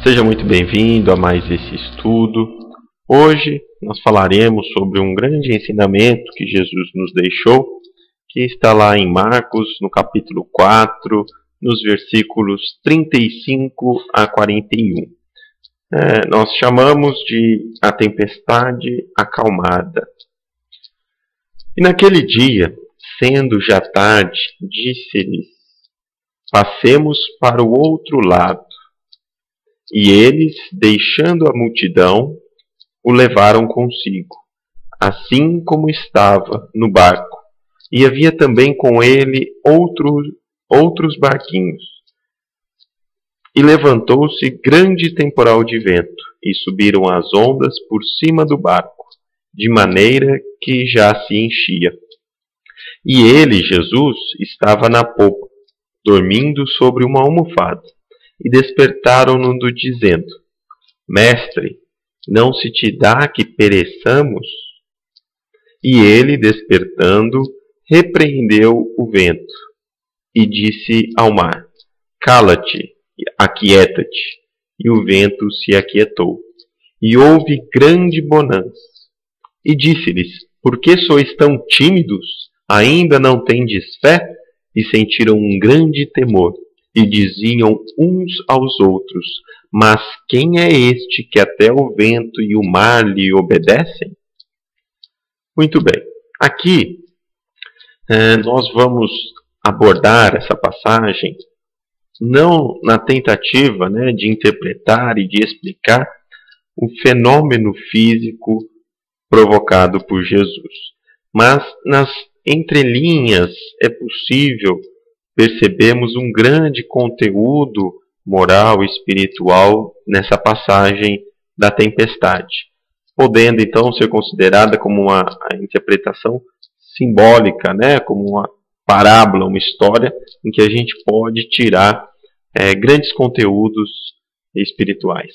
Seja muito bem-vindo a mais esse estudo. Hoje nós falaremos sobre um grande ensinamento que Jesus nos deixou, que está lá em Marcos, no capítulo 4, nos versículos 35 a 41. Nós chamamos de a tempestade acalmada. E naquele dia, sendo já tarde, disse-lhes: passemos para o outro lado. E eles, deixando a multidão, o levaram consigo, assim como estava no barco. E havia também com ele outros barquinhos. E levantou-se grande temporal de vento, e subiram as ondas por cima do barco, de maneira que já se enchia. E ele, Jesus, estava na popa, dormindo sobre uma almofada. E despertaram-no dizendo: Mestre, não se te dá que pereçamos? E ele, despertando, repreendeu o vento e disse ao mar: Cala-te, aquieta-te. E o vento se aquietou. E houve grande bonança. E disse-lhes: Por que sois tão tímidos? Ainda não tendes fé? E sentiram um grande temor. E diziam uns aos outros: Mas quem é este que até o vento e o mar lhe obedecem? Muito bem. Aqui nós vamos abordar essa passagem não na tentativa de interpretar e de explicar o fenômeno físico provocado por Jesus, mas nas entrelinhas é possível percebemos um grande conteúdo moral e espiritual nessa passagem da tempestade, podendo então ser considerada como uma interpretação simbólica, como uma parábola, uma história em que a gente pode tirar grandes conteúdos espirituais.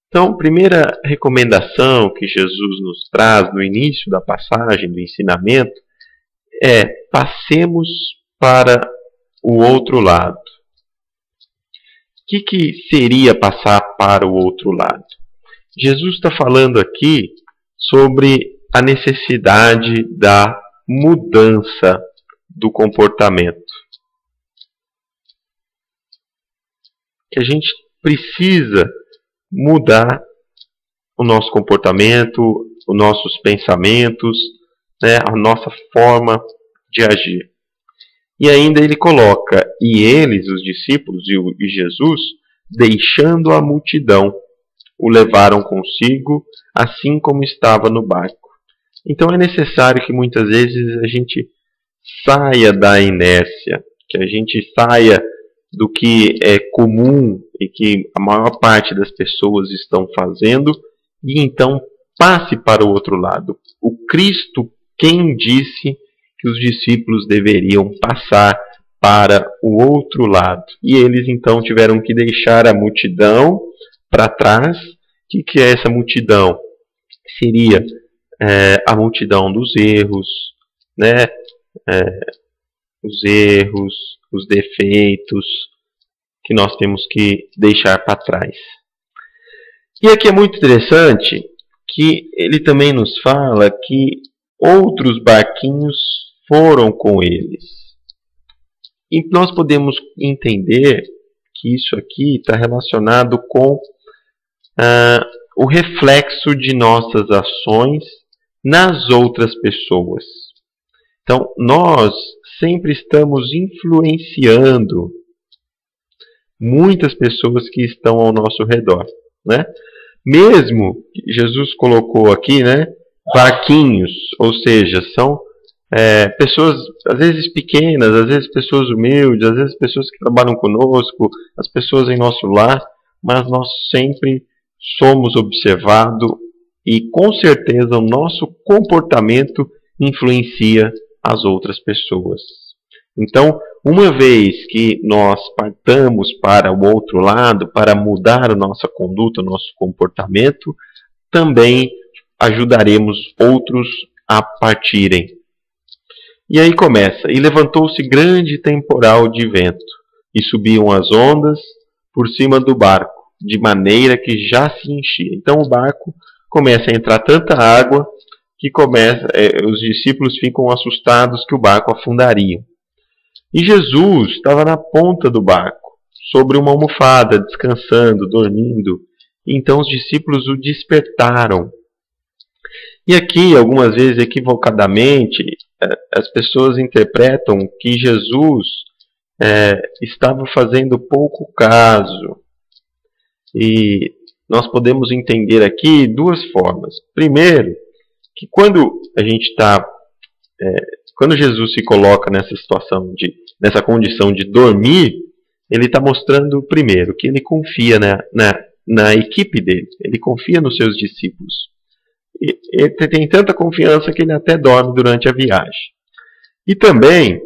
Então, a primeira recomendação que Jesus nos traz no início da passagem, do ensinamento, é: passemos para o outro lado. O que seria passar para o outro lado? Jesus está falando aqui sobre a necessidade da mudança do comportamento. Que a gente precisa mudar o nosso comportamento, os nossos pensamentos, a nossa forma de agir. E ainda ele coloca: e eles, os discípulos e Jesus, deixando a multidão, o levaram consigo, assim como estava no barco. Então é necessário que muitas vezes a gente saia da inércia, que a gente saia do que é comum e que a maior parte das pessoas estão fazendo, e então passe para o outro lado. O Cristo, quem disse que os discípulos deveriam passar para o outro lado. E eles então tiveram que deixar a multidão para trás. O que é essa multidão? Seria a multidão dos erros, os erros, os defeitos que nós temos que deixar para trás. E aqui é muito interessante que ele também nos fala que outros barquinhos foram com eles. E nós podemos entender que isso aqui está relacionado com o reflexo de nossas ações nas outras pessoas. Então, nós sempre estamos influenciando muitas pessoas que estão ao nosso redor. Mesmo, Jesus colocou aqui, barquinhos, ou seja, são pessoas às vezes pequenas, às vezes pessoas humildes, às vezes pessoas que trabalham conosco, as pessoas em nosso lar, mas nós sempre somos observados e com certeza o nosso comportamento influencia as outras pessoas. Então, uma vez que nós partamos para o outro lado, para mudar a nossa conduta, o nosso comportamento, também ajudaremos outros a partirem. E aí começa: e levantou-se grande temporal de vento, e subiam as ondas por cima do barco, de maneira que já se enchia. Então o barco começa a entrar tanta água que os discípulos ficam assustados que o barco afundaria. E Jesus estava na ponta do barco, sobre uma almofada, descansando, dormindo. E então os discípulos o despertaram. E aqui, algumas vezes equivocadamente, as pessoas interpretam que Jesus estava fazendo pouco caso. E nós podemos entender aqui duas formas. Primeiro, que quando Jesus se coloca nessa situação, nessa condição de dormir, ele está mostrando, primeiro, que ele confia na equipe dele, ele confia nos seus discípulos. Ele tem tanta confiança que ele até dorme durante a viagem. E também,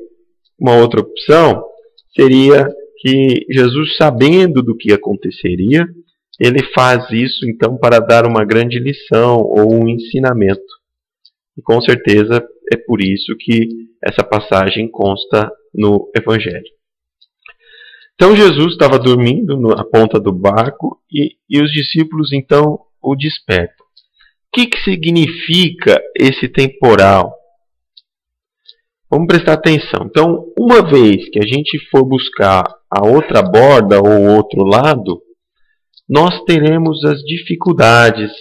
uma outra opção seria que Jesus, sabendo do que aconteceria, ele faz isso então para dar uma grande lição ou um ensinamento. E com certeza é por isso que essa passagem consta no Evangelho. Então Jesus estava dormindo na ponta do barco e os discípulos então o despertam. O que significa esse temporal? Vamos prestar atenção. Então, uma vez que a gente for buscar a outra borda ou o outro lado, nós teremos as dificuldades,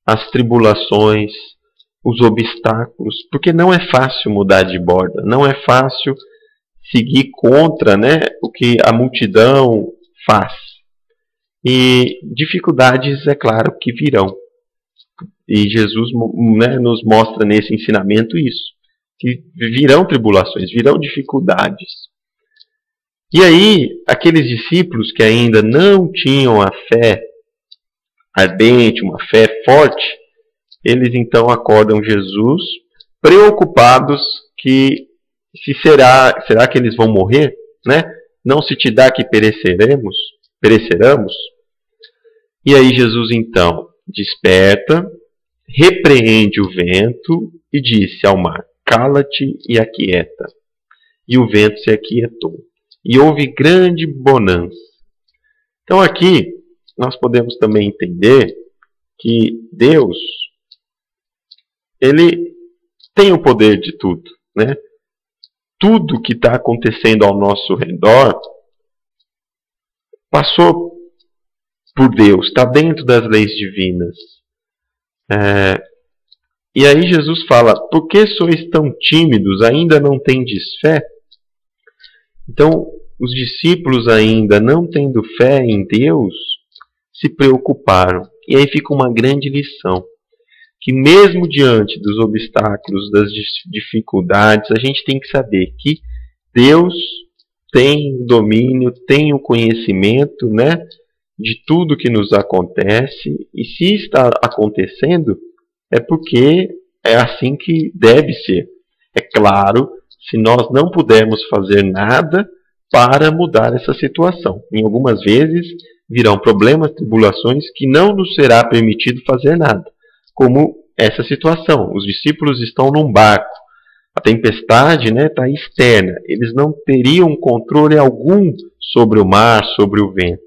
as tribulações, os obstáculos, porque não é fácil mudar de borda, não é fácil seguir contra, o que a multidão faz. E dificuldades, é claro, que virão. E Jesus nos mostra nesse ensinamento isso, que virão tribulações, virão dificuldades. E aí, aqueles discípulos que ainda não tinham a fé ardente, uma fé forte, eles então acordam Jesus, preocupados que será que eles vão morrer? Não se te dá que pereceremos? E aí Jesus então desperta, repreende o vento e disse ao mar: cala-te e aquieta. E o vento se aquietou. E houve grande bonança. Então aqui nós podemos também entender que Deus, Ele tem o poder de tudo. Tudo que está acontecendo ao nosso redor passou por Deus, está dentro das leis divinas. E aí Jesus fala: por que sois tão tímidos? Ainda não tendes fé? Então, os discípulos ainda não tendo fé em Deus, se preocuparam. E aí fica uma grande lição. Que mesmo diante dos obstáculos, das dificuldades, a gente tem que saber que Deus tem o domínio, tem o conhecimento, de tudo que nos acontece. E se está acontecendo, é porque é assim que deve ser. É claro, se nós não pudermos fazer nada para mudar essa situação. Em algumas vezes virão problemas, tribulações que não nos será permitido fazer nada. Como essa situação. Os discípulos estão num barco. A tempestade está externa. Eles não teriam controle algum sobre o mar, sobre o vento.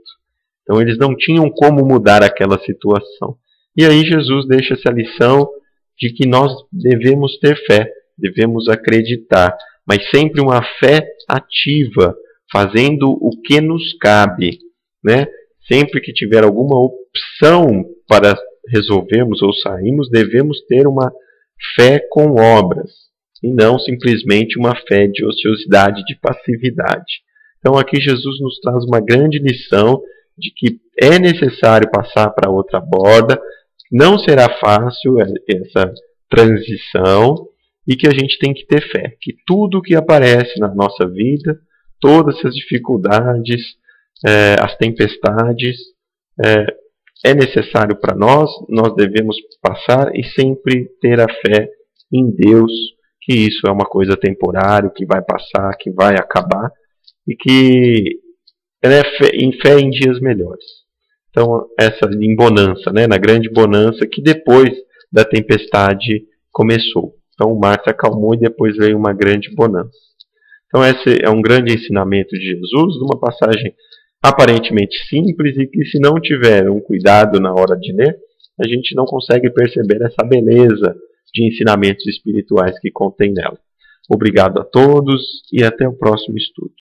Então eles não tinham como mudar aquela situação. E aí Jesus deixa essa lição de que nós devemos ter fé, devemos acreditar, mas sempre uma fé ativa, fazendo o que nos cabe. Sempre que tiver alguma opção para resolvermos ou sairmos, devemos ter uma fé com obras, e não simplesmente uma fé de ociosidade, de passividade. Então aqui Jesus nos traz uma grande lição de que é necessário passar para outra borda, não será fácil essa transição, e que a gente tem que ter fé, que tudo que aparece na nossa vida, todas essas dificuldades, as tempestades, é necessário para nós devemos passar e sempre ter a fé em Deus, que isso é uma coisa temporária, que vai passar, que vai acabar, e que fé em dias melhores. Então, essa em bonança, na grande bonança que depois da tempestade começou. Então, o mar se acalmou e depois veio uma grande bonança. Então, esse é um grande ensinamento de Jesus, numa passagem aparentemente simples e que, se não tiver um cuidado na hora de ler, a gente não consegue perceber essa beleza de ensinamentos espirituais que contém nela. Obrigado a todos e até o próximo estudo.